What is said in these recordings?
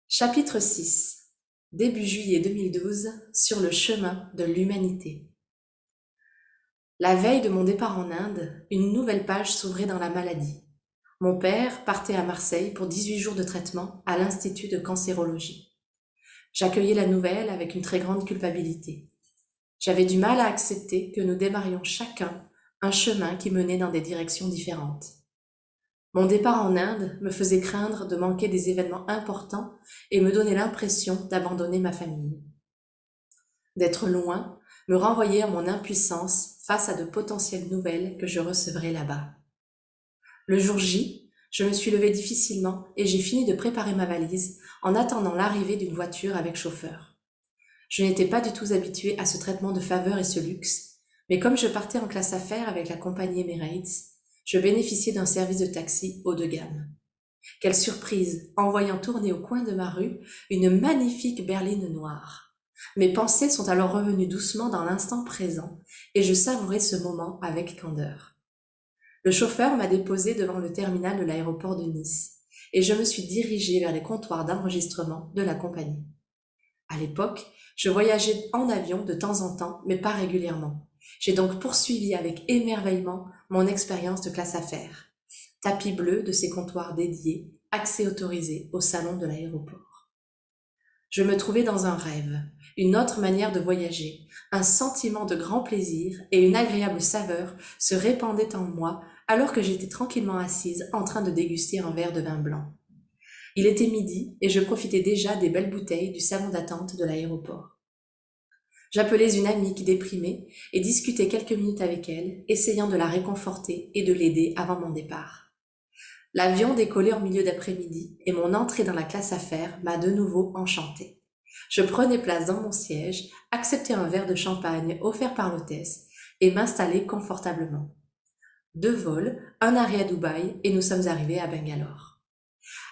Chapitre 6. Début juillet 2012, sur le chemin de l'humanité. La veille de mon départ en Inde, une nouvelle page s'ouvrait dans la maladie. Mon père partait à Marseille pour 18 jours de traitement à l'Institut de cancérologie. J'accueillais la nouvelle avec une très grande culpabilité. J'avais du mal à accepter que nous démarrions chacun un chemin qui menait dans des directions différentes. Mon départ en Inde me faisait craindre de manquer des événements importants et me donnait l'impression d'abandonner ma famille. D'être loin me renvoyait à mon impuissance face à de potentielles nouvelles que je recevrais là-bas. Le jour J, je me suis levée difficilement et j'ai fini de préparer ma valise en attendant l'arrivée d'une voiture avec chauffeur. Je n'étais pas du tout habituée à ce traitement de faveur et ce luxe, mais comme je partais en classe affaires avec la compagnie Emirates, je bénéficiais d'un service de taxi haut de gamme. Quelle surprise en voyant tourner au coin de ma rue une magnifique berline noire. Mes pensées sont alors revenues doucement dans l'instant présent et je savourais ce moment avec candeur. Le chauffeur m'a déposé devant le terminal de l'aéroport de Nice et je me suis dirigée vers les comptoirs d'enregistrement de la compagnie. À l'époque, je voyageais en avion de temps en temps, mais pas régulièrement. J'ai donc poursuivi avec émerveillement mon expérience de classe affaires. Tapis bleu de ces comptoirs dédiés, accès autorisé au salon de l'aéroport. Je me trouvais dans un rêve, une autre manière de voyager, un sentiment de grand plaisir et une agréable saveur se répandaient en moi alors que j'étais tranquillement assise en train de déguster un verre de vin blanc. Il était midi et je profitais déjà des belles bouteilles du salon d'attente de l'aéroport. J'appelais une amie qui déprimait et discutais quelques minutes avec elle, essayant de la réconforter et de l'aider avant mon départ. L'avion décollait en milieu d'après-midi et mon entrée dans la classe affaires m'a de nouveau enchantée. Je prenais place dans mon siège, acceptais un verre de champagne offert par l'hôtesse et m'installais confortablement. 2 vols, un arrêt à Dubaï et nous sommes arrivés à Bangalore.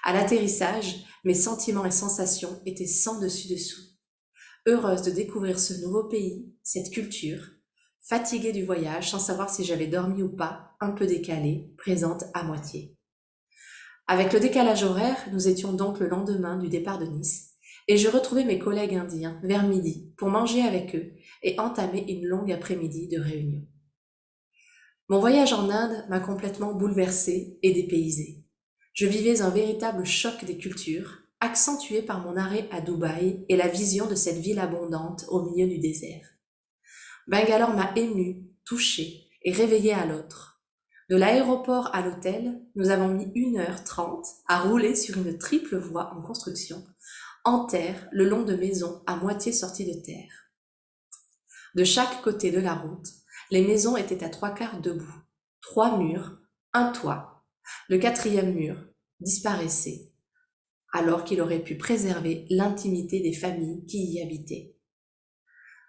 À l'atterrissage, mes sentiments et sensations étaient sans dessus-dessous. Heureuse de découvrir ce nouveau pays, cette culture, fatiguée du voyage sans savoir si j'avais dormi ou pas, un peu décalée, présente à moitié. Avec le décalage horaire, nous étions donc le lendemain du départ de Nice, et je retrouvais mes collègues indiens vers midi pour manger avec eux et entamer une longue après-midi de réunion. Mon voyage en Inde m'a complètement bouleversée et dépaysée. Je vivais un véritable choc des cultures, accentué par mon arrêt à Dubaï et la vision de cette ville abondante au milieu du désert. Bangalore m'a émue, touchée et réveillée à l'autre. De l'aéroport à l'hôtel, nous avons mis 1h30 à rouler sur une triple voie en construction, en terre, le long de maisons à moitié sorties de terre. De chaque côté de la route, les maisons étaient à 3/4 debout. 3 murs, un toit. Le 4e mur disparaissait, alors qu'il aurait pu préserver l'intimité des familles qui y habitaient.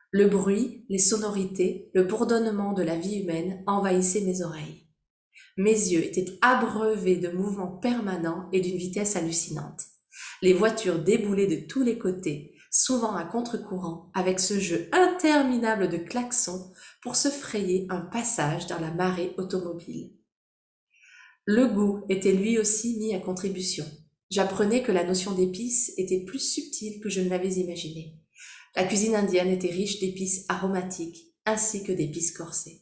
Le bruit, les sonorités, le bourdonnement de la vie humaine envahissaient mes oreilles. Mes yeux étaient abreuvés de mouvements permanents et d'une vitesse hallucinante. Les voitures déboulaient de tous les côtés, souvent à contre-courant, avec ce jeu interminable de klaxons pour se frayer un passage dans la marée automobile. Le goût était lui aussi mis à contribution. J'apprenais que la notion d'épices était plus subtile que je ne l'avais imaginé. La cuisine indienne était riche d'épices aromatiques ainsi que d'épices corsées.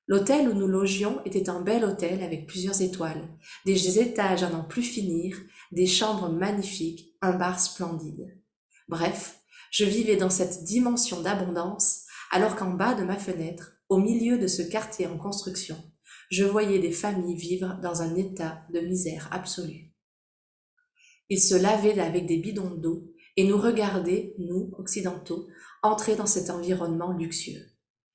L'hôtel où nous logions était un bel hôtel avec plusieurs étoiles, des étages à n'en plus finir, des chambres magnifiques, un bar splendide. Bref, je vivais dans cette dimension d'abondance, alors qu'en bas de ma fenêtre, au milieu de ce quartier en construction, je voyais des familles vivre dans un état de misère absolue. Ils se lavaient avec des bidons d'eau et nous regardaient, nous, occidentaux, entrer dans cet environnement luxueux.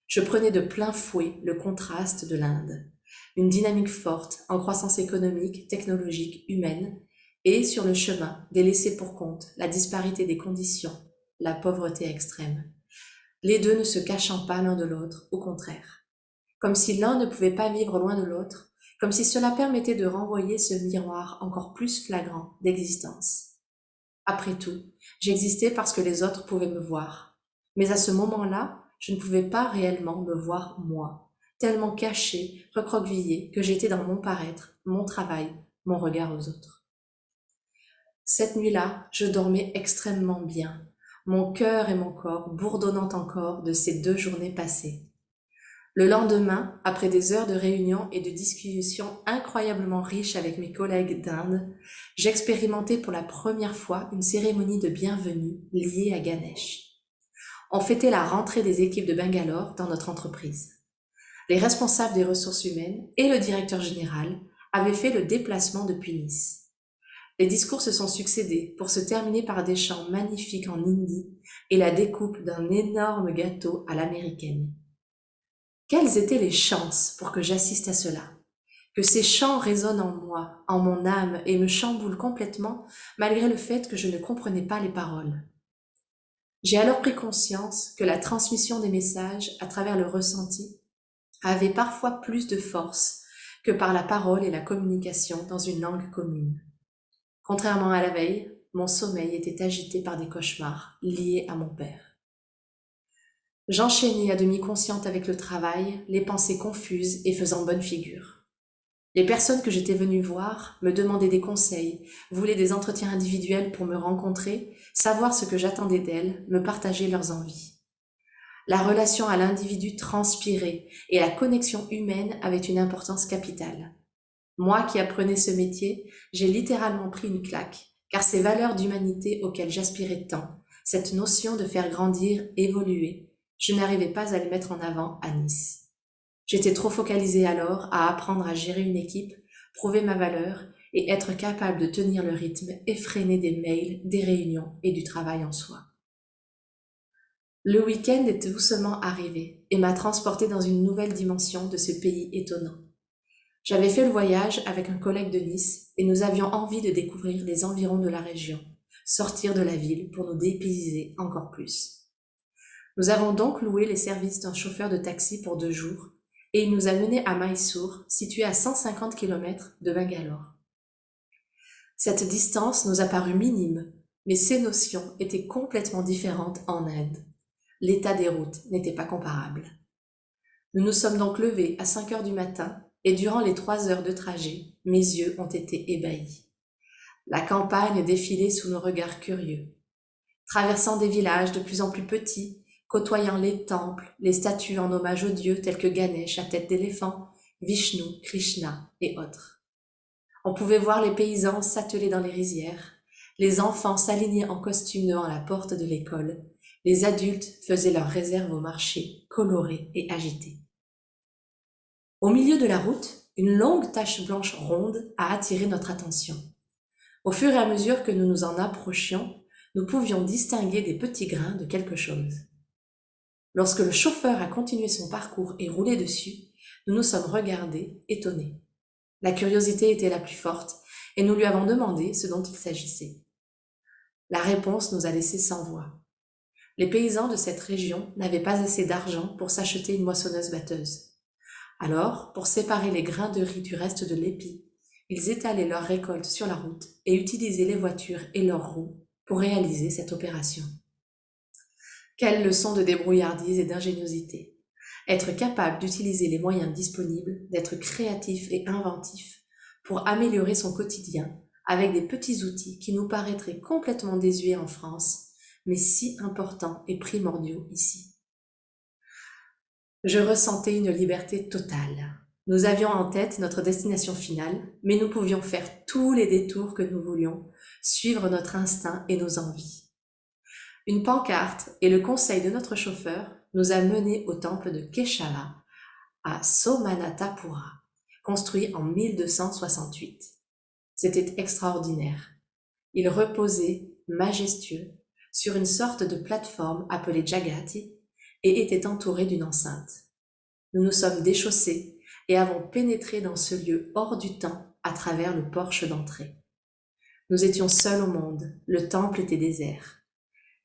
Je prenais de plein fouet le contraste de l'Inde, une dynamique forte en croissance économique, technologique, humaine, et sur le chemin, des laissés pour compte, la disparité des conditions, la pauvreté extrême. Les deux ne se cachant pas l'un de l'autre, au contraire. Comme si l'un ne pouvait pas vivre loin de l'autre, comme si cela permettait de renvoyer ce miroir encore plus flagrant d'existence. Après tout, j'existais parce que les autres pouvaient me voir. Mais à ce moment-là, je ne pouvais pas réellement me voir moi, tellement cachée, recroquevillée que j'étais dans mon paraître, mon travail, mon regard aux autres. Cette nuit-là, je dormais extrêmement bien, mon cœur et mon corps bourdonnant encore de ces 2 journées passées. Le lendemain, après des heures de réunion et de discussions incroyablement riches avec mes collègues d'Inde, j'expérimentais pour la première fois une cérémonie de bienvenue liée à Ganesh. On fêtait la rentrée des équipes de Bangalore dans notre entreprise. Les responsables des ressources humaines et le directeur général avaient fait le déplacement depuis Nice. Les discours se sont succédés pour se terminer par des chants magnifiques en hindi et la découpe d'un énorme gâteau à l'américaine. Quelles étaient les chances pour que j'assiste à cela? Que ces chants résonnent en moi, en mon âme et me chamboulent complètement malgré le fait que je ne comprenais pas les paroles. J'ai alors pris conscience que la transmission des messages à travers le ressenti avait parfois plus de force que par la parole et la communication dans une langue commune. Contrairement à la veille, mon sommeil était agité par des cauchemars liés à mon père. J'enchaînais à demi consciente avec le travail, les pensées confuses et faisant bonne figure. Les personnes que j'étais venue voir me demandaient des conseils, voulaient des entretiens individuels pour me rencontrer, savoir ce que j'attendais d'elles, me partager leurs envies. La relation à l'individu transpirait et la connexion humaine avait une importance capitale. Moi qui apprenais ce métier, j'ai littéralement pris une claque, car ces valeurs d'humanité auxquelles j'aspirais tant, cette notion de faire grandir, évoluer, je n'arrivais pas à les mettre en avant à Nice. J'étais trop focalisée alors à apprendre à gérer une équipe, prouver ma valeur et être capable de tenir le rythme effréné des mails, des réunions et du travail en soi. Le week-end est doucement arrivé et m'a transporté dans une nouvelle dimension de ce pays étonnant. J'avais fait le voyage avec un collègue de Nice et nous avions envie de découvrir les environs de la région, sortir de la ville pour nous dépayser encore plus. Nous avons donc loué les services d'un chauffeur de taxi pour 2 jours et il nous a menés à Mysore, situé à 150 km de Bangalore. Cette distance nous a paru minime, mais ces notions étaient complètement différentes en Inde. L'état des routes n'était pas comparable. Nous nous sommes donc levés à 5 heures du matin et durant les 3 heures de trajet, mes yeux ont été ébahis. La campagne défilait sous nos regards curieux. Traversant des villages de plus en plus petits, côtoyant les temples, les statues en hommage aux dieux tels que Ganesh à tête d'éléphant, Vishnu, Krishna et autres. On pouvait voir les paysans s'atteler dans les rizières, les enfants s'aligner en costume devant la porte de l'école, les adultes faisaient leur réserve au marché, colorés et agités. Au milieu de la route, une longue tache blanche ronde a attiré notre attention. Au fur et à mesure que nous nous en approchions, nous pouvions distinguer des petits grains de quelque chose. Lorsque le chauffeur a continué son parcours et roulé dessus, nous nous sommes regardés, étonnés. La curiosité était la plus forte et nous lui avons demandé ce dont il s'agissait. La réponse nous a laissés sans voix. Les paysans de cette région n'avaient pas assez d'argent pour s'acheter une moissonneuse-batteuse. Alors, pour séparer les grains de riz du reste de l'épi, ils étalaient leur récolte sur la route et utilisaient les voitures et leurs roues pour réaliser cette opération. Quelle leçon de débrouillardise et d'ingéniosité! Être capable d'utiliser les moyens disponibles, d'être créatif et inventif pour améliorer son quotidien avec des petits outils qui nous paraîtraient complètement désuets en France, mais si importants et primordiaux ici. Je ressentais une liberté totale. Nous avions en tête notre destination finale, mais nous pouvions faire tous les détours que nous voulions, suivre notre instinct et nos envies. Une pancarte et le conseil de notre chauffeur nous a menés au temple de Keshava, à Somanatapura, construit en 1268. C'était extraordinaire. Il reposait, majestueux, sur une sorte de plateforme appelée Jagati et était entouré d'une enceinte. Nous nous sommes déchaussés et avons pénétré dans ce lieu hors du temps à travers le porche d'entrée. Nous étions seuls au monde, le temple était désert.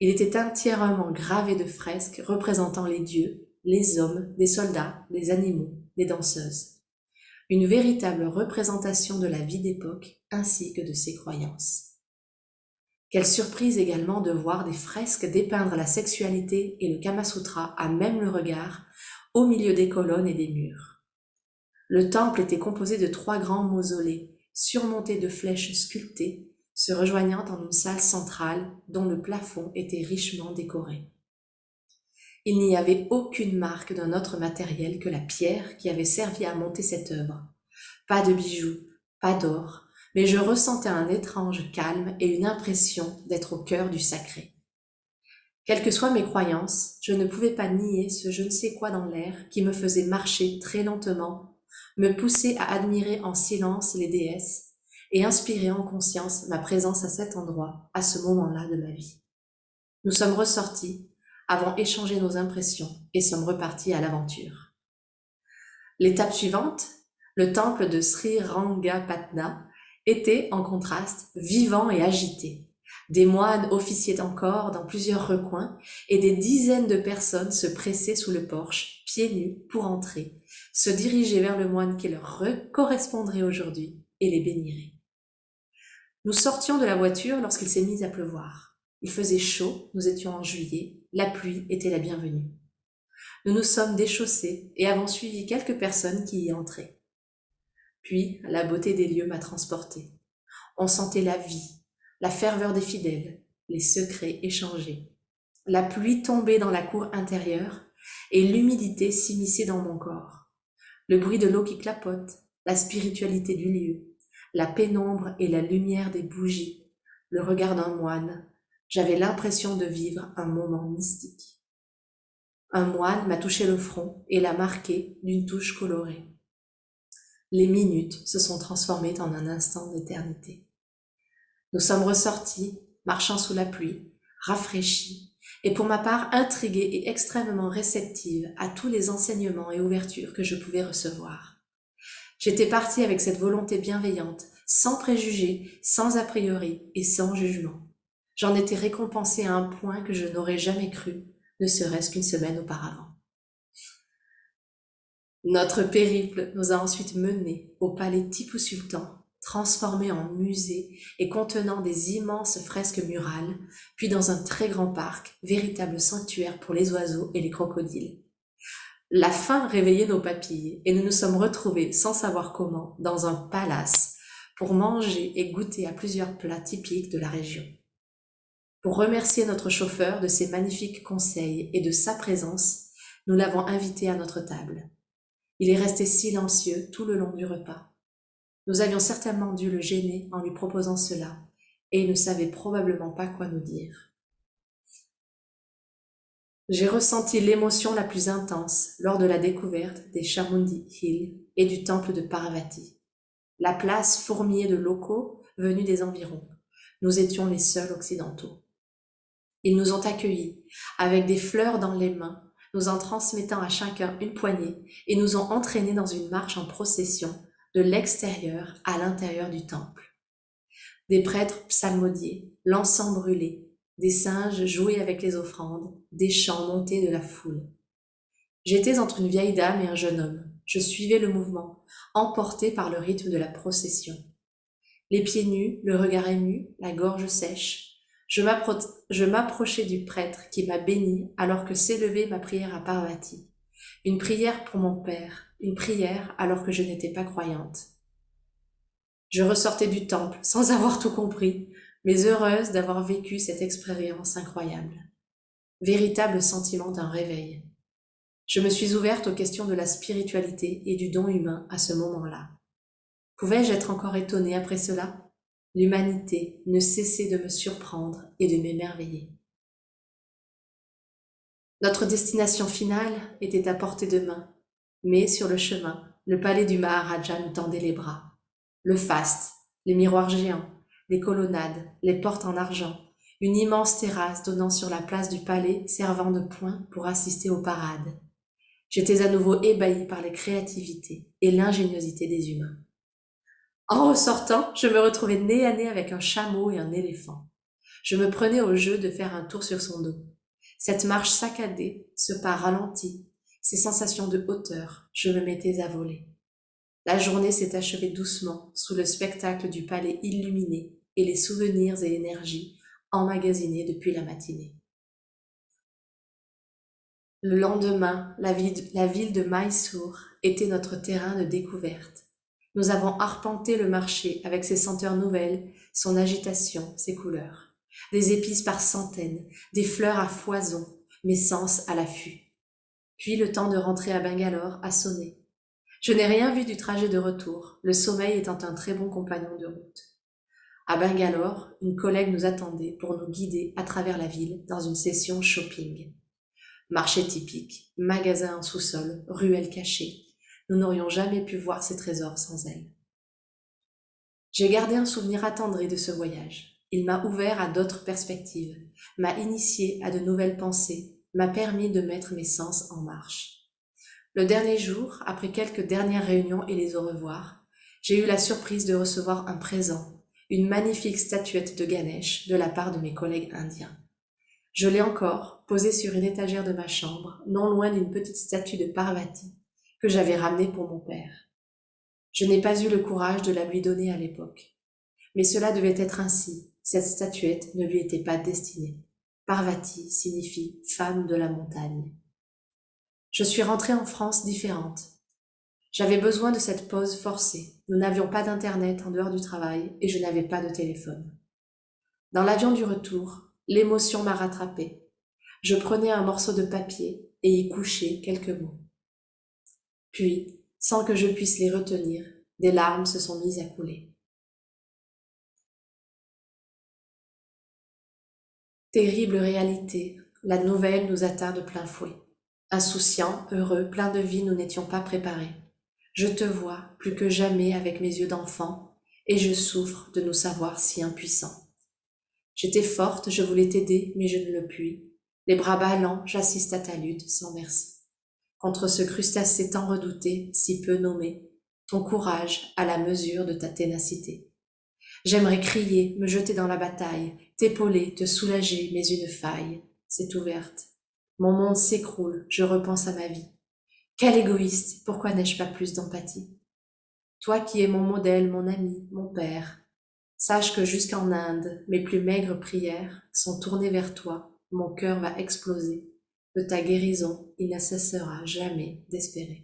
Il était entièrement gravé de fresques représentant les dieux, les hommes, des soldats, des animaux, des danseuses. Une véritable représentation de la vie d'époque ainsi que de ses croyances. Quelle surprise également de voir des fresques dépeindre la sexualité et le Kama Sutra à même le regard, au milieu des colonnes et des murs. Le temple était composé de 3 grands mausolées, surmontés de flèches sculptées, se rejoignant en une salle centrale dont le plafond était richement décoré. Il n'y avait aucune marque d'un autre matériel que la pierre qui avait servi à monter cette œuvre. Pas de bijoux, pas d'or, mais je ressentais un étrange calme et une impression d'être au cœur du sacré. Quelles que soient mes croyances, je ne pouvais pas nier ce je ne sais quoi dans l'air qui me faisait marcher très lentement, me pousser à admirer en silence les déesses et inspirer en conscience ma présence à cet endroit, à ce moment-là de ma vie. Nous sommes ressortis, avons échangé nos impressions et sommes repartis à l'aventure. L'étape suivante, le temple de Sri Rangapatna, était, en contraste, vivant et agité. Des moines officiaient encore dans plusieurs recoins et des dizaines de personnes se pressaient sous le porche, pieds nus, pour entrer, se diriger vers le moine qui leur correspondrait aujourd'hui et les bénirait. Nous sortions de la voiture lorsqu'il s'est mis à pleuvoir. Il faisait chaud, nous étions en juillet, la pluie était la bienvenue. Nous nous sommes déchaussés et avons suivi quelques personnes qui y entraient. Puis, la beauté des lieux m'a transporté. On sentait la vie, la ferveur des fidèles, les secrets échangés. La pluie tombait dans la cour intérieure et l'humidité s'immisçait dans mon corps. Le bruit de l'eau qui clapote, la spiritualité du lieu, la pénombre et la lumière des bougies, le regard d'un moine, j'avais l'impression de vivre un moment mystique. Un moine m'a touché le front et l'a marqué d'une touche colorée. Les minutes se sont transformées en un instant d'éternité. Nous sommes ressortis, marchant sous la pluie, rafraîchis, et pour ma part intriguée et extrêmement réceptive à tous les enseignements et ouvertures que je pouvais recevoir. J'étais partie avec cette volonté bienveillante, sans préjugés, sans a priori et sans jugement. J'en étais récompensée à un point que je n'aurais jamais cru, ne serait-ce qu'une semaine auparavant. Notre périple nous a ensuite menés au palais Tipu Sultan, transformé en musée et contenant des immenses fresques murales, puis dans un très grand parc, véritable sanctuaire pour les oiseaux et les crocodiles. La faim réveillait nos papilles et nous nous sommes retrouvés sans savoir comment dans un palace pour manger et goûter à plusieurs plats typiques de la région. Pour remercier notre chauffeur de ses magnifiques conseils et de sa présence, nous l'avons invité à notre table. Il est resté silencieux tout le long du repas. Nous avions certainement dû le gêner en lui proposant cela, et il ne savait probablement pas quoi nous dire. J'ai ressenti l'émotion la plus intense lors de la découverte des Chamundi Hills et du temple de Parvati. La place fourmillait de locaux venus des environs. Nous étions les seuls occidentaux. Ils nous ont accueillis avec des fleurs dans les mains, nous en transmettant à chacun une poignée et nous ont entraînés dans une marche en procession de l'extérieur à l'intérieur du temple. Des prêtres psalmodiaient, l'encens brûlait, des singes jouaient avec les offrandes, des chants montaient de la foule. J'étais entre une vieille dame et un jeune homme. Je suivais le mouvement, emporté par le rythme de la procession. Les pieds nus, le regard ému, la gorge sèche, je m'approchai du prêtre qui m'a béni alors que s'élevait ma prière à Parvati. Une prière pour mon père, une prière alors que je n'étais pas croyante. Je ressortais du temple sans avoir tout compris, mais heureuse d'avoir vécu cette expérience incroyable. Véritable sentiment d'un réveil. Je me suis ouverte aux questions de la spiritualité et du don humain à ce moment-là. Pouvais-je être encore étonnée après cela ? L'humanité ne cessait de me surprendre et de m'émerveiller. Notre destination finale était à portée de main, mais sur le chemin, le palais du Maharaja nous tendait les bras. Le faste, les miroirs géants, les colonnades, les portes en argent, une immense terrasse donnant sur la place du palais servant de point pour assister aux parades. J'étais à nouveau ébahie par les créativités et l'ingéniosité des humains. En ressortant, je me retrouvais nez à nez avec un chameau et un éléphant. Je me prenais au jeu de faire un tour sur son dos. Cette marche saccadée, ce pas ralenti, ces sensations de hauteur, je me mettais à voler. La journée s'est achevée doucement sous le spectacle du palais illuminé et les souvenirs et énergies emmagasinés depuis la matinée. Le lendemain, la ville de Mysore était notre terrain de découverte. Nous avons arpenté le marché avec ses senteurs nouvelles, son agitation, ses couleurs. Des épices par centaines, des fleurs à foison, mes sens à l'affût. Puis le temps de rentrer à Bangalore a sonné. Je n'ai rien vu du trajet de retour, le sommeil étant un très bon compagnon de route. À Bangalore, une collègue nous attendait pour nous guider à travers la ville dans une session shopping. Marché typique, magasin en sous-sol, ruelles cachées. Nous n'aurions jamais pu voir ces trésors sans elle. J'ai gardé un souvenir attendri de ce voyage. Il m'a ouvert à d'autres perspectives, m'a initié à de nouvelles pensées, m'a permis de mettre mes sens en marche. Le dernier jour, après quelques dernières réunions et les au revoir, j'ai eu la surprise de recevoir un présent, une magnifique statuette de Ganesh de la part de mes collègues indiens. Je l'ai encore posée sur une étagère de ma chambre, non loin d'une petite statue de Parvati que j'avais ramenée pour mon père. Je n'ai pas eu le courage de la lui donner à l'époque. Mais cela devait être ainsi, cette statuette ne lui était pas destinée. Parvati signifie femme de la montagne. Je suis rentrée en France différente. J'avais besoin de cette pause forcée. Nous n'avions pas d'internet en dehors du travail et je n'avais pas de téléphone. Dans l'avion du retour, l'émotion m'a rattrapée. Je prenais un morceau de papier et y couchais quelques mots. Puis, sans que je puisse les retenir, des larmes se sont mises à couler. Terrible réalité, la nouvelle nous atteint de plein fouet. Insouciants, heureux, pleins de vie, nous n'étions pas préparés. Je te vois plus que jamais avec mes yeux d'enfant, et je souffre de nous savoir si impuissants. J'étais forte, je voulais t'aider, mais je ne le puis. Les bras ballants, j'assiste à ta lutte, sans merci. Contre ce crustacé tant redouté, si peu nommé, ton courage à la mesure de ta ténacité. J'aimerais crier, me jeter dans la bataille, t'épauler, te soulager, mais une faille s'est ouverte. Mon monde s'écroule, je repense à ma vie. Quel égoïste, pourquoi n'ai-je pas plus d'empathie? Toi qui es mon modèle, mon ami, mon père, sache que jusqu'en Inde, mes plus maigres prières sont tournées vers toi, mon cœur va exploser. De ta guérison, il ne cessera jamais d'espérer.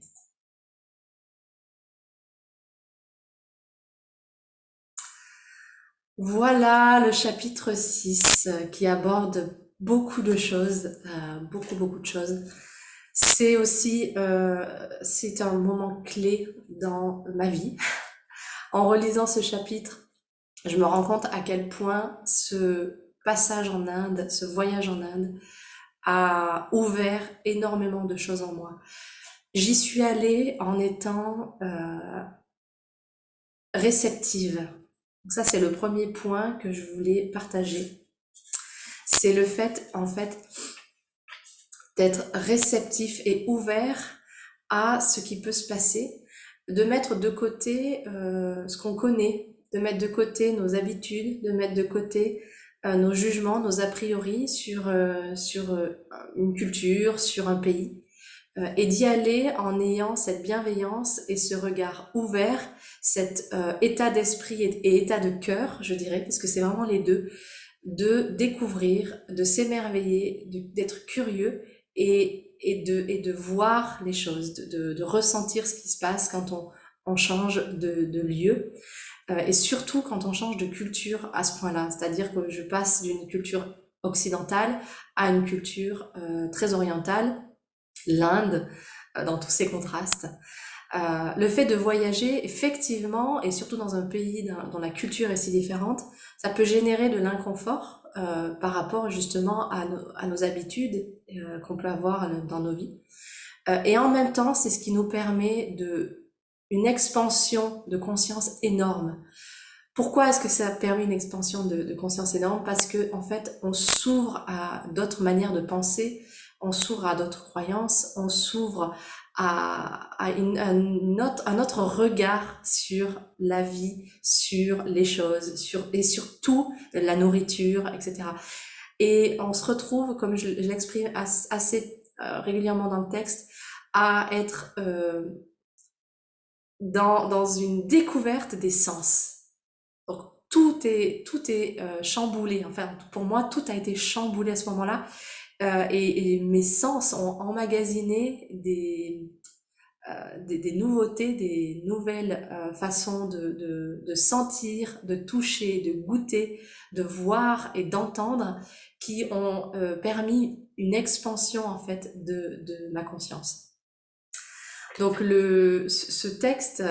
Voilà le chapitre 6 qui aborde beaucoup de choses, beaucoup de choses. C'est aussi, c'est un moment clé dans ma vie. En relisant ce chapitre, je me rends compte à quel point ce passage en Inde, ce voyage en Inde, a ouvert énormément de choses en moi. J'y suis allée en étant réceptive. Donc ça, c'est le premier point que je voulais partager. C'est le fait, en fait, d'être réceptif et ouvert à ce qui peut se passer, de mettre de côté ce qu'on connaît, de mettre de côté nos habitudes, de mettre de côté nos jugements, nos a priori sur une culture, sur un pays, et d'y aller en ayant cette bienveillance et ce regard ouvert, cet état d'esprit et état de cœur, je dirais, parce que c'est vraiment les deux, de découvrir, de s'émerveiller, d'être curieux et de voir les choses, de ressentir ce qui se passe quand on change de lieu, et surtout quand on change de culture à ce point-là. C'est-à-dire que je passe d'une culture occidentale à une culture très orientale, l'Inde, dans tous ces contrastes. Le fait de voyager, effectivement, et surtout dans un pays dont la culture est si différente, ça peut générer de l'inconfort par rapport justement à nos habitudes qu'on peut avoir dans nos vies. Et en même temps, c'est ce qui nous permet une expansion de conscience énorme. Pourquoi est-ce que ça permet une expansion de conscience énorme? Parce que en fait, on s'ouvre à d'autres manières de penser, on s'ouvre à d'autres croyances, on s'ouvre à un autre regard sur la vie, sur les choses, et surtout la nourriture, etc. Et on se retrouve, comme je l'exprime assez régulièrement dans le texte, à être dans une découverte des sens. Donc tout est chamboulé. Enfin, pour moi, tout a été chamboulé à ce moment-là. Et mes sens ont emmagasiné des nouveautés, des nouvelles façons de sentir, de toucher, de goûter, de voir et d'entendre qui ont permis une expansion en fait de ma conscience. Donc ce texte,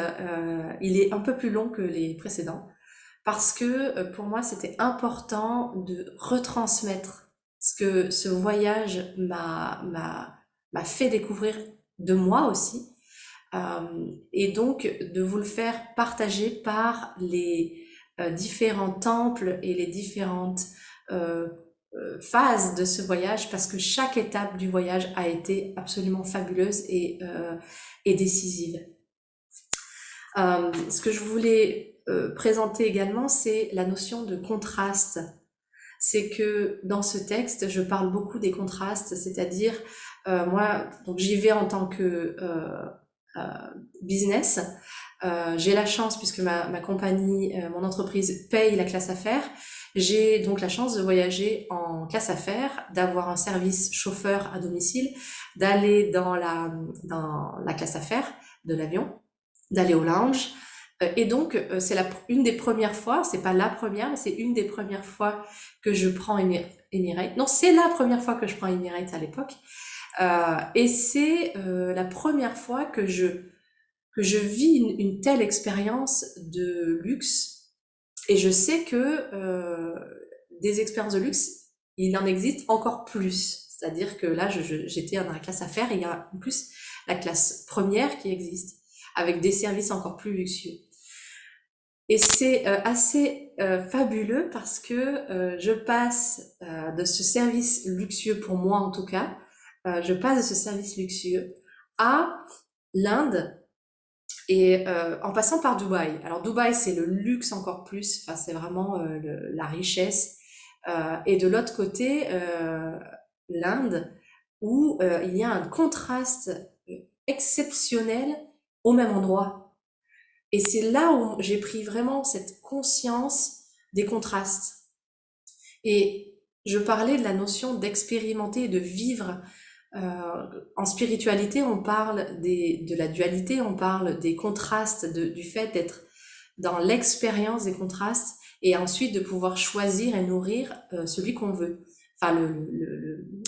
il est un peu plus long que les précédents parce que pour moi c'était important de retransmettre ce que ce voyage m'a fait découvrir de moi aussi, et donc de vous le faire partager par les différents temples et les différentes euh, phases de ce voyage, parce que chaque étape du voyage a été absolument fabuleuse et décisive. Ce que je voulais présenter également, c'est la notion de contraste. C'est que dans ce texte, je parle beaucoup des contrastes, c'est-à-dire moi, donc j'y vais en tant que business. J'ai la chance, puisque ma compagnie, mon entreprise paye la classe affaires, j'ai donc la chance de voyager en classe affaires, d'avoir un service chauffeur à domicile, d'aller dans la classe affaires de l'avion, d'aller au lounge. Et donc, c'est une des premières fois, c'est pas la première, mais c'est une des premières fois que je prends Emirates. Non, c'est la première fois que je prends Emirates à l'époque. Et c'est la première fois que je vis une telle expérience de luxe. Et je sais que des expériences de luxe, il en existe encore plus. C'est-à-dire que là, j'étais dans la classe affaires et il y a en plus la classe première qui existe, avec des services encore plus luxueux. Et c'est assez fabuleux parce que je passe de ce service luxueux, pour moi en tout cas, je passe de ce service luxueux à l'Inde, et en passant par Dubaï. Alors Dubaï, c'est le luxe encore plus, enfin c'est vraiment la richesse. Et de l'autre côté, l'Inde, où il y a un contraste exceptionnel au même endroit. Et c'est là où j'ai pris vraiment cette conscience des contrastes. Et je parlais de la notion d'expérimenter et de vivre. En spiritualité, on parle de la dualité, on parle des contrastes, du fait d'être dans l'expérience des contrastes et ensuite de pouvoir choisir et nourrir celui qu'on veut. Enfin,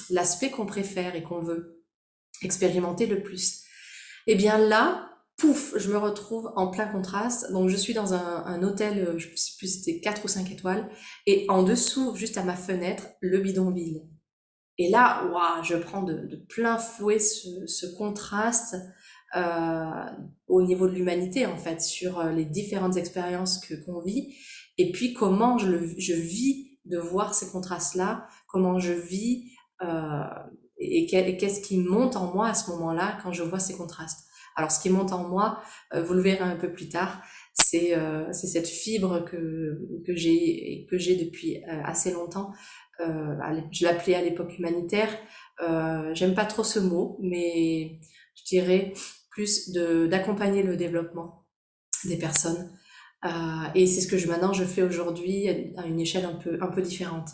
l'aspect qu'on préfère et qu'on veut expérimenter le plus. Et bien là, pouf, je me retrouve en plein contraste. Donc je suis dans un hôtel, je ne sais plus si c'était 4 ou 5 étoiles, et en dessous, juste à ma fenêtre, le bidonville. Et là, waouh, je prends de plein fouet ce contraste euh, au niveau de l'humanité, en fait, sur les différentes expériences qu'on vit, et puis comment je vis de voir ces contrastes-là, comment je vis, euh, et qu'est-ce qui monte en moi à ce moment-là quand je vois ces contrastes. Alors, ce qui monte en moi, vous le verrez un peu plus tard, c'est cette fibre que j'ai depuis assez longtemps. Je l'appelais à l'époque humanitaire. J'aime pas trop ce mot, mais je dirais plus d'accompagner le développement des personnes. Et c'est ce que maintenant je fais aujourd'hui à une échelle un peu différente.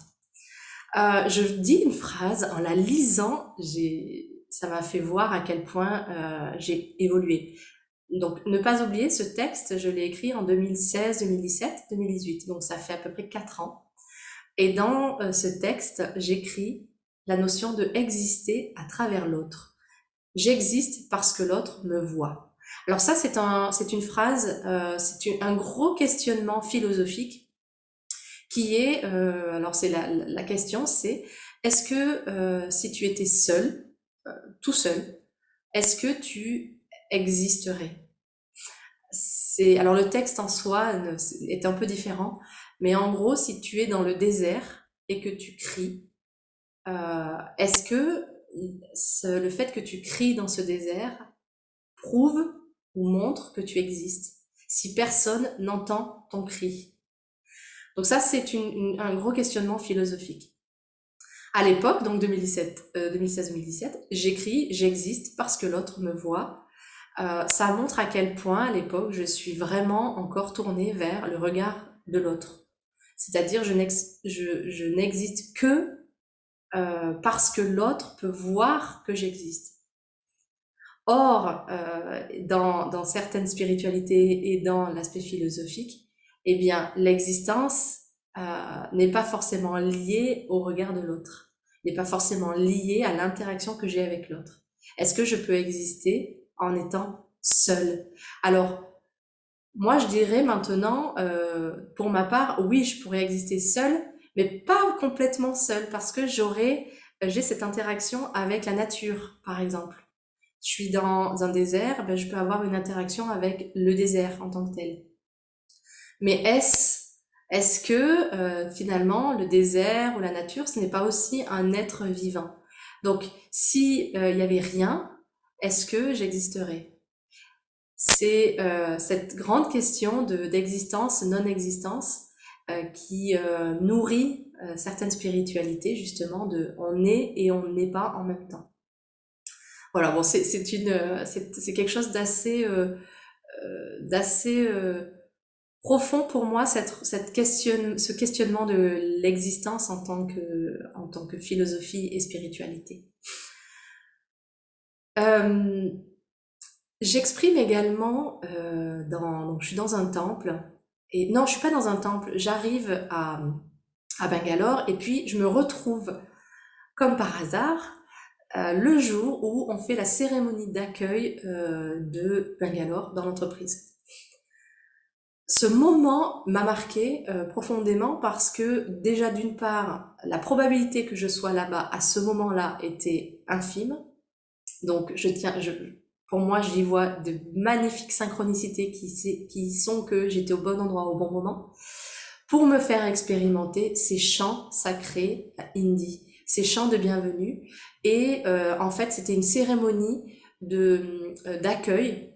Je dis une phrase en la lisant, ça m'a fait voir à quel point j'ai évolué. Donc, ne pas oublier, ce texte, je l'ai écrit en 2016, 2017, 2018. Donc, ça fait à peu près 4 ans. Et dans ce texte, j'écris la notion de exister à travers l'autre. J'existe parce que l'autre me voit. Alors ça, c'est une phrase, c'est un gros questionnement philosophique qui est, alors c'est la question, c'est est-ce que si tu étais seul, tout seul, est-ce que tu existerais? Alors le texte en soi est un peu différent, mais en gros, si tu es dans le désert et que tu cries, est-ce que le fait que tu cries dans ce désert prouve ou montre que tu existes si personne n'entend ton cri? Donc ça, c'est un gros questionnement philosophique. À l'époque, donc 2016-2017, j'écris j'existe parce que l'autre me voit. Ça montre à quel point à l'époque je suis vraiment encore tournée vers le regard de l'autre. C'est-à-dire je n'existe que parce que l'autre peut voir que j'existe. Or, dans certaines spiritualités et dans l'aspect philosophique, eh bien, l'existence n'est pas forcément liée au regard de l'autre, n'est pas forcément liée à l'interaction que j'ai avec l'autre. Est-ce que je peux exister en étant seule? Alors, moi, je dirais maintenant, pour ma part, oui, je pourrais exister seule, mais pas complètement seule, parce que j'ai cette interaction avec la nature, par exemple. Je suis dans un désert, ben, je peux avoir une interaction avec le désert en tant que tel. Mais est-ce que finalement le désert ou la nature, ce n'est pas aussi un être vivant? Donc, si il y avait rien, est-ce que j'existerais? C'est cette grande question d'existence, non-existence, qui nourrit certaines spiritualités, justement, de on est et on n'est pas en même temps. Voilà, bon, c'est quelque chose d'assez profond pour moi, ce questionnement de l'existence en tant que philosophie et spiritualité. Euh, J'exprime également donc je suis dans un temple, et non, je suis pas dans un temple, j'arrive à Bangalore, et puis je me retrouve, comme par hasard, le jour où on fait la cérémonie d'accueil de Bangalore dans l'entreprise. Ce moment m'a marqué profondément parce que déjà d'une part, la probabilité que je sois là-bas à ce moment-là était infime. Donc pour moi, j'y vois de magnifiques synchronicités qui sont que j'étais au bon endroit au bon moment pour me faire expérimenter ces chants sacrés hindis, ces chants de bienvenue. Et en fait, c'était une cérémonie d'accueil,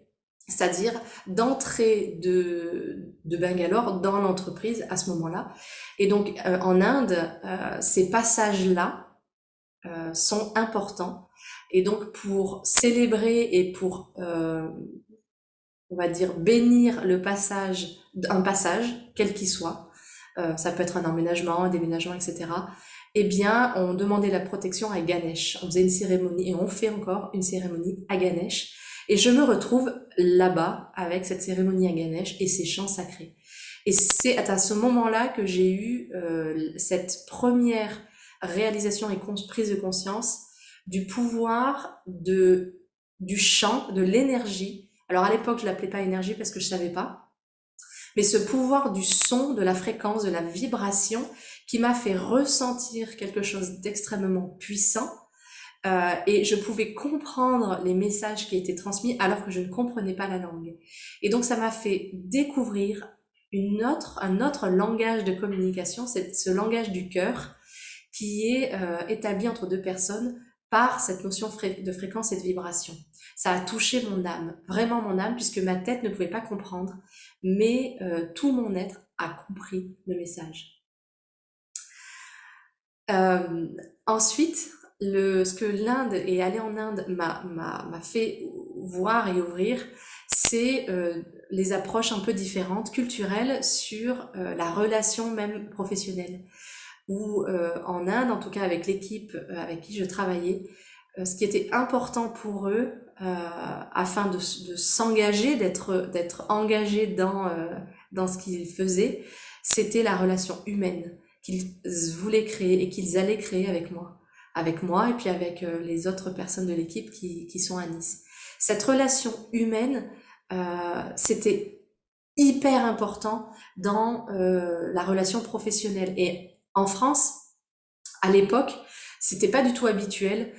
c'est-à-dire d'entrée de Bangalore dans l'entreprise à ce moment-là. Et donc en Inde, ces passages-là sont importants. Et donc pour célébrer et pour, on va dire, bénir un passage, quel qu'il soit, ça peut être un emménagement, un déménagement, etc. Eh bien, on demandait la protection à Ganesh. On faisait une cérémonie, et on fait encore une cérémonie à Ganesh. Et je me retrouve là-bas avec cette cérémonie à Ganesh et ces chants sacrés. Et c'est à ce moment-là que j'ai eu cette première réalisation et prise de conscience du pouvoir du chant, de l'énergie. Alors à l'époque, je l'appelais pas énergie parce que je savais pas, mais ce pouvoir du son, de la fréquence, de la vibration qui m'a fait ressentir quelque chose d'extrêmement puissant, et je pouvais comprendre les messages qui étaient transmis alors que je ne comprenais pas la langue. Et donc ça m'a fait découvrir un autre langage de communication, c'est ce langage du cœur qui est établi entre deux personnes par cette notion de fréquence et de vibration. Ça a touché mon âme, vraiment mon âme, puisque ma tête ne pouvait pas comprendre, mais tout mon être a compris le message. Euh, Ensuite, ce que l'Inde et aller en Inde m'a fait voir et ouvrir, c'est les approches un peu différentes, culturelles, sur la relation même professionnelle. Où en Inde, en tout cas avec l'équipe avec qui je travaillais, ce qui était important pour eux, afin de s'engager, d'être engagé dans ce qu'ils faisaient, c'était la relation humaine qu'ils voulaient créer et qu'ils allaient créer avec moi et puis avec les autres personnes de l'équipe qui sont à Nice. Cette relation humaine, c'était hyper important dans la relation professionnelle. Et en France, à l'époque, c'était pas du tout habituel,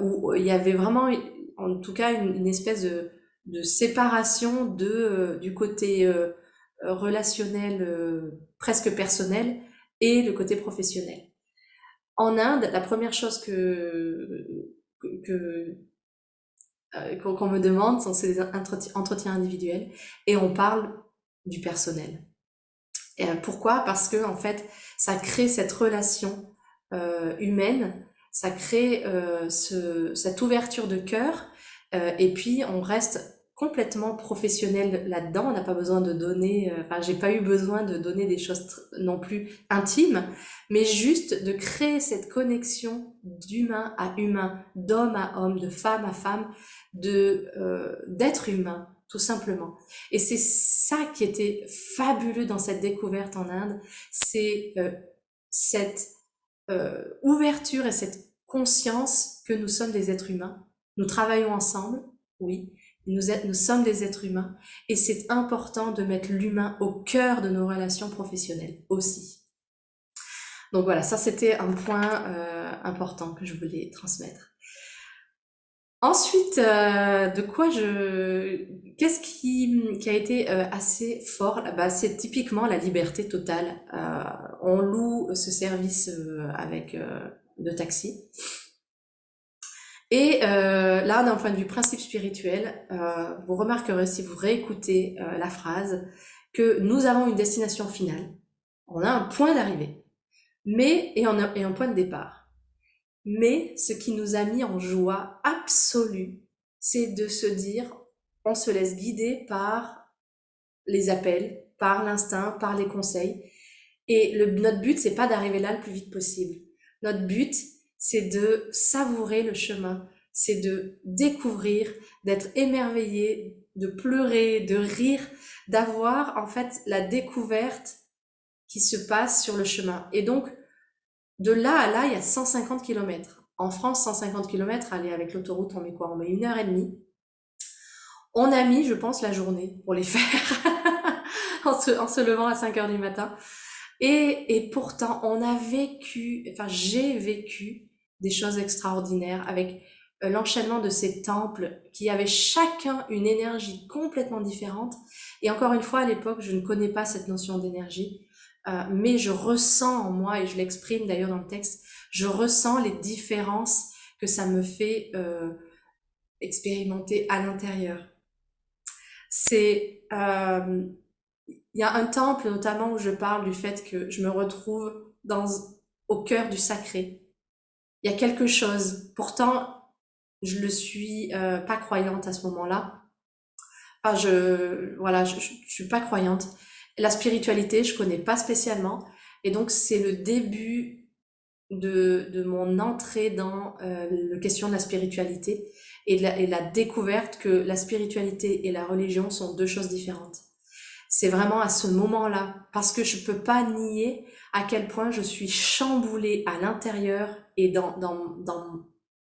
où il y avait vraiment, en tout cas, une espèce de séparation du côté relationnel, presque personnel, et le côté professionnel. En Inde, la première chose que qu'on me demande, c'est des entretiens individuels, et on parle du personnel. Et pourquoi? Parce que en fait, ça crée cette relation humaine, ça crée cette ouverture de cœur, et puis on reste complètement professionnel là-dedans. On n'a pas besoin de donner, enfin, j'ai pas eu besoin de donner des choses non plus intimes, mais juste de créer cette connexion d'humain à humain, d'homme à homme, de femme à femme, d'être humain, tout simplement. Et c'est ça qui était fabuleux dans cette découverte en Inde, c'est cette ouverture et cette conscience que nous sommes des êtres humains. Nous travaillons ensemble, oui, nous sommes des êtres humains et c'est important de mettre l'humain au cœur de nos relations professionnelles aussi. Donc voilà, ça c'était un point important que je voulais transmettre. Ensuite, qu'est-ce qui a été assez fort? Bah, c'est typiquement la liberté totale. On loue ce service de taxi. Et là, d'un point de vue principe spirituel, vous remarquerez si vous réécoutez la phrase que nous avons une destination finale. On a un point d'arrivée, et un point de départ. Mais ce qui nous a mis en joie absolue, c'est de se dire, on se laisse guider par les appels, par l'instinct, par les conseils. Et notre but, c'est pas d'arriver là le plus vite possible. Notre but, c'est de savourer le chemin, c'est de découvrir, d'être émerveillé, de pleurer, de rire, d'avoir en fait la découverte qui se passe sur le chemin. Et donc, de là à là, il y a 150 km. En France, 150 km, aller avec l'autoroute, on met quoi? On met 1h30. On a mis, je pense, la journée pour les faire, en se levant à 5 heures du matin. Et pourtant, j'ai vécu des choses extraordinaires avec l'enchaînement de ces temples qui avaient chacun une énergie complètement différente. Et encore une fois, à l'époque, je ne connais pas cette notion d'énergie. Mais je ressens en moi, et je l'exprime d'ailleurs dans le texte, je ressens les différences que ça me fait expérimenter à l'intérieur. Il y a un temple notamment où je parle du fait que je me retrouve au cœur du sacré. Il y a quelque chose. Pourtant, je le suis pas croyante à ce moment-là. Enfin, je suis pas croyante. La spiritualité, je connais pas spécialement. Et donc, c'est le début de mon entrée dans la question de la spiritualité et la découverte que la spiritualité et la religion sont deux choses différentes. C'est vraiment à ce moment-là, parce que je peux pas nier à quel point je suis chamboulée à l'intérieur et dans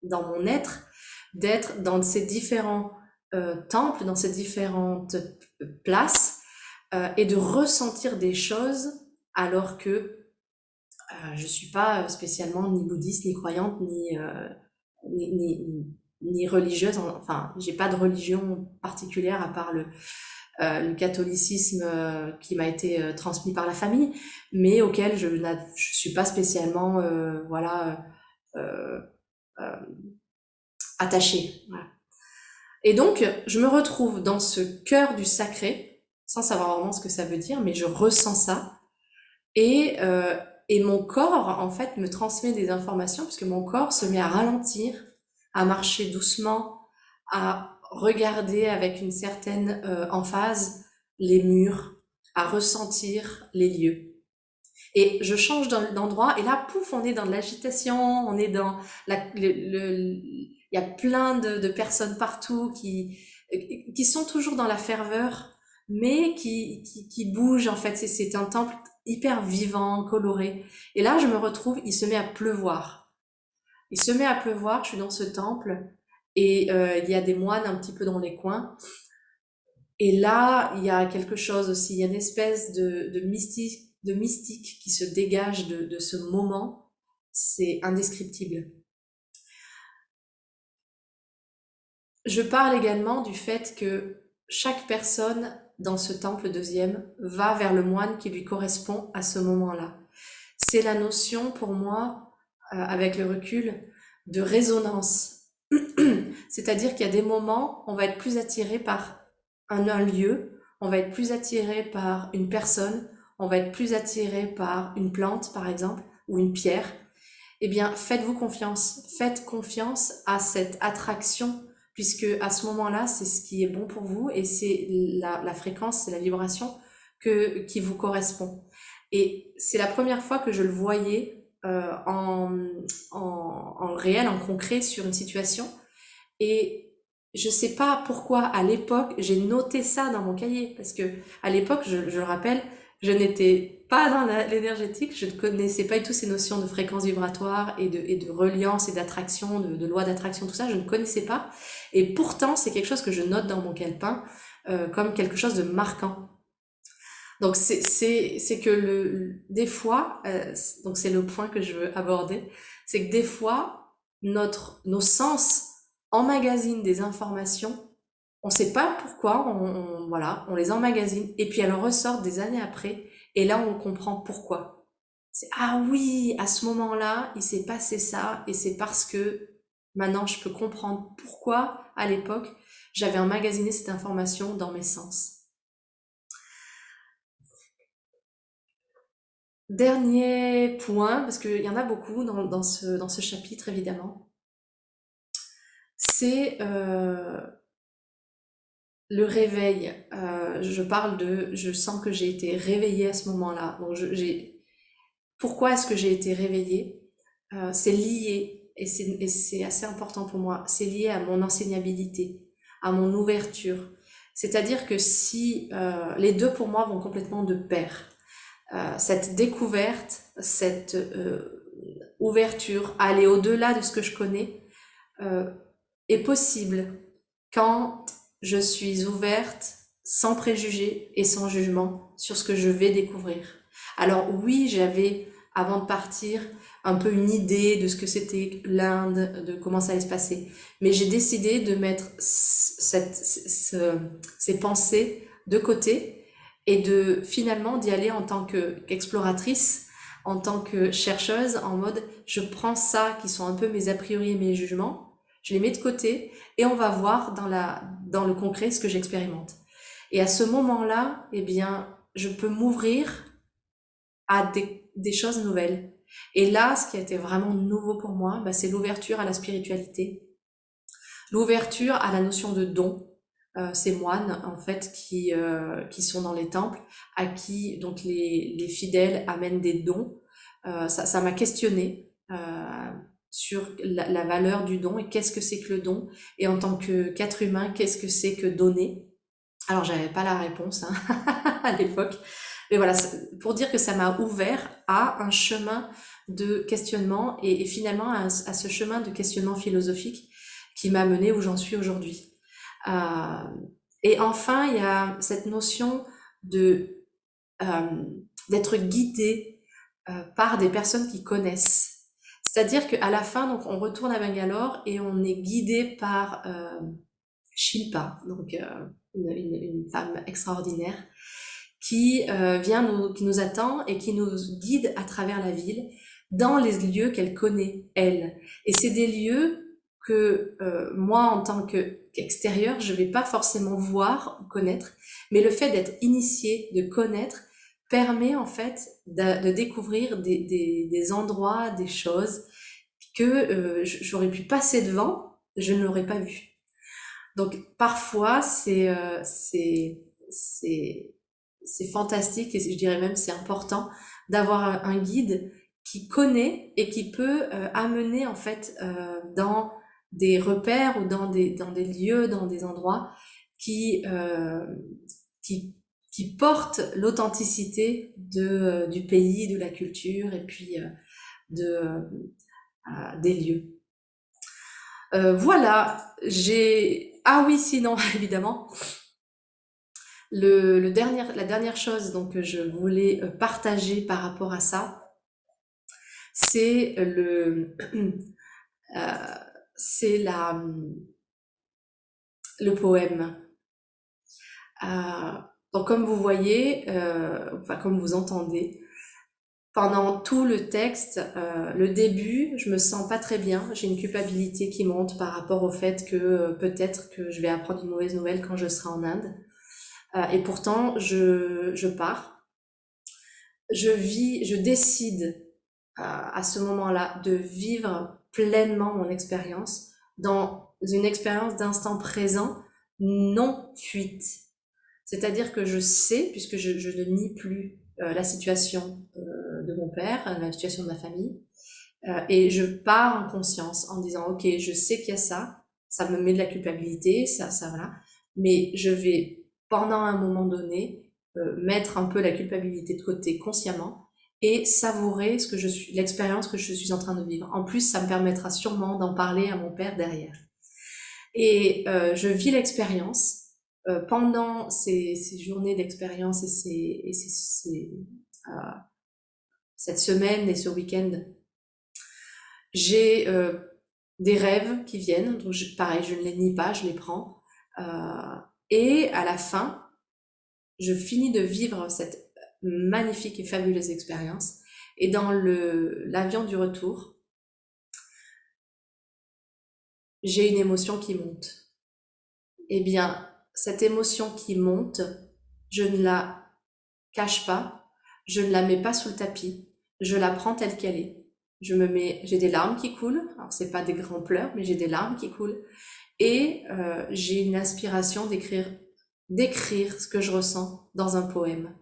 mon être, d'être dans ces différents temples, dans ces différentes places, et de ressentir des choses alors que je suis pas spécialement ni bouddhiste, ni croyante, ni, ni, ni religieuse. Enfin, j'ai pas de religion particulière à part le catholicisme qui m'a été transmis par la famille, mais auquel je suis pas spécialement euh, euh, attachée. Voilà. Et donc, je me retrouve dans ce cœur du sacré, sans savoir vraiment ce que ça veut dire, mais je ressens ça. Et mon corps, en fait, me transmet des informations, puisque mon corps se met à ralentir, à marcher doucement, à regarder avec une certaine emphase les murs, à ressentir les lieux. Et je change d'endroit, et là, pouf, on est dans de l'agitation, on est dans il y a plein de personnes partout qui sont toujours dans la ferveur, mais qui bougent, en fait. C'est un temple hyper vivant, coloré. Et là, je me retrouve, il se met à pleuvoir. Il se met à pleuvoir, je suis dans ce temple, et il y a des moines un petit peu dans les coins. Et là, il y a quelque chose aussi, il y a une espèce de mystique qui se dégage de ce moment. C'est indescriptible. Je parle également du fait que chaque personne dans ce temple deuxième va vers le moine qui lui correspond à ce moment-là. C'est la notion pour moi, avec le recul, de résonance. C'est-à-dire qu'il y a des moments, on va être plus attiré par un lieu, on va être plus attiré par une personne, on va être plus attiré par une plante, par exemple, ou une pierre. Eh bien, faites-vous confiance. Faites confiance à cette attraction, puisque à ce moment-là, c'est ce qui est bon pour vous et c'est la fréquence, c'est la vibration qui vous correspond. Et c'est la première fois que je le voyais en réel, en concret, sur une situation. Et je sais pas pourquoi à l'époque j'ai noté ça dans mon cahier, parce que à l'époque, je le rappelle, je n'étais pas dans l'énergétique, je ne connaissais pas du tout ces notions de fréquence vibratoire et de reliance et d'attraction, de loi d'attraction, tout ça, je ne connaissais pas. Et pourtant, c'est quelque chose que je note dans mon calepin comme quelque chose de marquant. Donc c'est que des fois, donc c'est le point que je veux aborder, c'est que des fois nos sens emmagasinent des informations, on sait pas pourquoi, voilà, on les emmagasine et puis elles ressortent des années après et là on comprend pourquoi. C'est ah oui, à ce moment-là, il s'est passé ça et c'est parce que maintenant je peux comprendre pourquoi à l'époque j'avais emmagasiné cette information dans mes sens. Dernier point, parce qu'il y en a beaucoup dans ce chapitre, évidemment, c'est le réveil. Je sens que j'ai été réveillée à ce moment-là. Donc, pourquoi est-ce que j'ai été réveillée? C'est lié, et c'est assez important pour moi, c'est lié à mon enseignabilité, à mon ouverture. C'est-à-dire que si les deux pour moi vont complètement de pair. Cette découverte, cette ouverture, aller au-delà de ce que je connais, euh, est possible quand je suis ouverte, sans préjugés et sans jugement sur ce que je vais découvrir. Alors oui, j'avais, avant de partir, un peu une idée de ce que c'était l'Inde, de comment ça allait se passer. Mais j'ai décidé de mettre ces pensées de côté et de finalement d'y aller en tant qu'exploratrice, en tant que chercheuse, en mode je prends ça qui sont un peu mes a priori et mes jugements, je les mets de côté et on va voir dans le concret ce que j'expérimente. Et à ce moment-là, eh bien, je peux m'ouvrir à des choses nouvelles. Et là, ce qui a été vraiment nouveau pour moi, bah, c'est l'ouverture à la spiritualité, l'ouverture à la notion de don. Ces moines en fait qui sont dans les temples, à qui donc les fidèles amènent des dons. Ça m'a questionné sur la valeur du don et qu'est-ce que c'est que le don, et en tant qu'être humain, qu'est-ce que c'est que donner. Alors j'avais pas la réponse hein, à l'époque, mais voilà, pour dire que ça m'a ouvert à un chemin de questionnement et finalement à ce chemin de questionnement philosophique qui m'a mené où j'en suis aujourd'hui. Euh, et enfin, il y a cette notion de euh, d'être guidé par des personnes qui connaissent. C'est-à-dire qu'à la fin, donc, on retourne à Bangalore et on est guidé par Shilpa, donc une femme extraordinaire qui nous attend et qui nous guide à travers la ville dans les lieux qu'elle connaît, elle. Et c'est des lieux que moi, en tant qu'extérieur, je vais pas forcément voir ou connaître, mais le fait d'être initié, de connaître, permet en fait de découvrir des endroits, des choses que j'aurais pu passer devant, je ne l'aurais pas vu. Donc parfois c'est fantastique et je dirais même c'est important d'avoir un guide qui connaît et qui peut amener en fait dans des repères ou dans des lieux, dans des endroits qui euh, qui qui portent l'authenticité du pays, de la culture et puis des lieux. Voilà, ah oui, sinon, évidemment, la dernière chose donc, que je voulais partager par rapport à ça, c'est euh, c'est le poème. Euh, donc, comme vous voyez, enfin, comme vous entendez, pendant tout le texte, le début, je me sens pas très bien. J'ai une culpabilité qui monte par rapport au fait que peut-être que je vais apprendre une mauvaise nouvelle quand je serai en Inde. Et pourtant, je pars. Je décide à ce moment-là de vivre pleinement mon expérience, dans une expérience d'instant présent non fuite. C'est-à-dire que je sais, puisque je ne nie plus la situation de mon père, la situation de ma famille, et je pars en conscience en disant, ok, je sais qu'il y a ça me met de la culpabilité, ça voilà, mais je vais, pendant un moment donné, mettre un peu la culpabilité de côté consciemment et savourer l'expérience que je suis en train de vivre. En plus, ça me permettra sûrement d'en parler à mon père derrière. Et je vis l'expérience pendant ces journées d'expérience et cette semaine et ce week-end. J'ai des rêves qui viennent, donc pareil, je ne les nie pas, je les prends. Et à la fin, je finis de vivre cette magnifique et fabuleuse expérience. Et dans l'avion du retour, j'ai une émotion qui monte. Eh bien, cette émotion qui monte, je ne la cache pas, je ne la mets pas sous le tapis, je la prends telle qu'elle est. J'ai des larmes qui coulent, alors c'est pas des grands pleurs, mais j'ai des larmes qui coulent, et j'ai une inspiration d'écrire ce que je ressens dans un poème.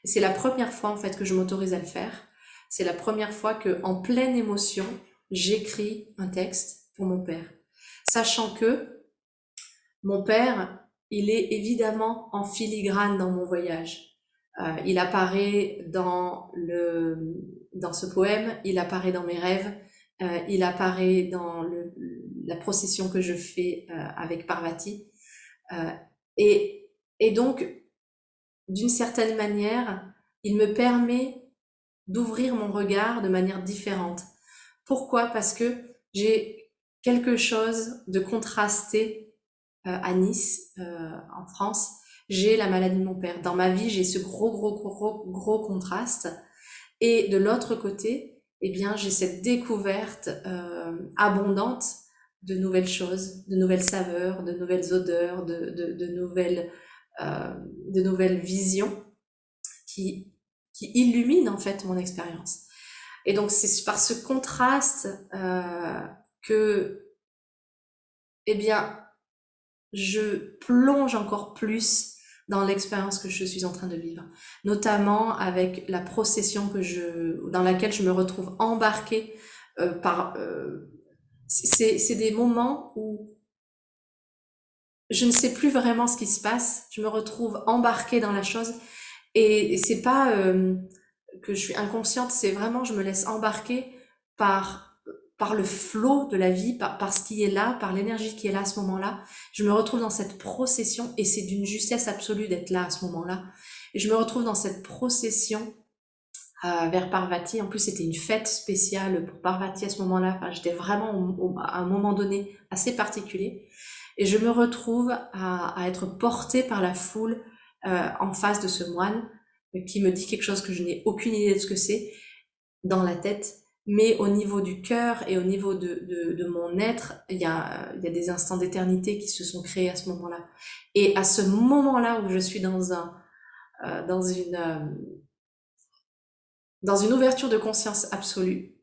Et c'est la première fois en fait que je m'autorise à le faire. C'est la première fois que, en pleine émotion, j'écris un texte pour mon père, sachant que mon père, il est évidemment en filigrane dans mon voyage. Il apparaît dans ce poème, il apparaît dans mes rêves, il apparaît dans la procession que je fais avec Parvati. Et, et donc, d'une certaine manière, il me permet d'ouvrir mon regard de manière différente. Pourquoi? Parce que j'ai quelque chose de contrasté à Nice, en France. J'ai la maladie de mon père. Dans ma vie, j'ai ce gros contraste. Et de l'autre côté, eh bien, j'ai cette découverte abondante de nouvelles choses, de nouvelles saveurs, de nouvelles odeurs, de nouvelles visions qui illuminent en fait mon expérience. Et donc c'est par ce contraste que, eh bien, je plonge encore plus dans l'expérience que je suis en train de vivre, notamment avec la procession dans laquelle je me retrouve embarquée c'est des moments où je ne sais plus vraiment ce qui se passe, je me retrouve embarquée dans la chose et c'est pas que je suis inconsciente, c'est vraiment je me laisse embarquer par par le flot de la vie, par ce qui est là, par l'énergie qui est là à ce moment-là. Je me retrouve dans cette procession et c'est d'une justesse absolue d'être là à ce moment-là. Et je me retrouve dans cette procession vers Parvati. En plus, c'était une fête spéciale pour Parvati à ce moment-là. Enfin, j'étais vraiment à un moment donné assez particulier. Et je me retrouve à être portée par la foule en face de ce moine qui me dit quelque chose que je n'ai aucune idée de ce que c'est dans la tête, mais au niveau du cœur et au niveau de mon être, il y a des instants d'éternité qui se sont créés à ce moment-là. Et à ce moment-là où je suis dans dans une ouverture de conscience absolue,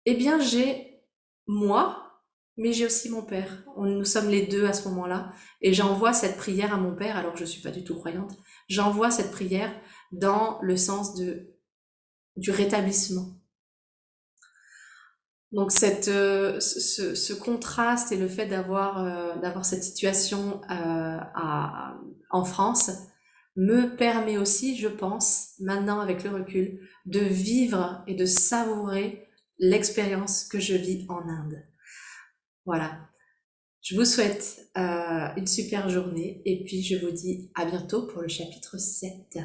eh bien j'ai moi, mais j'ai aussi mon père. Nous sommes les deux à ce moment-là, et j'envoie cette prière à mon père, alors que je suis pas du tout croyante. J'envoie cette prière dans le sens du rétablissement. Donc ce contraste et le fait d'avoir cette situation en France me permet aussi, je pense, maintenant avec le recul, de vivre et de savourer l'expérience que je vis en Inde. Voilà. Je vous souhaite une super journée et puis je vous dis à bientôt pour le chapitre 7.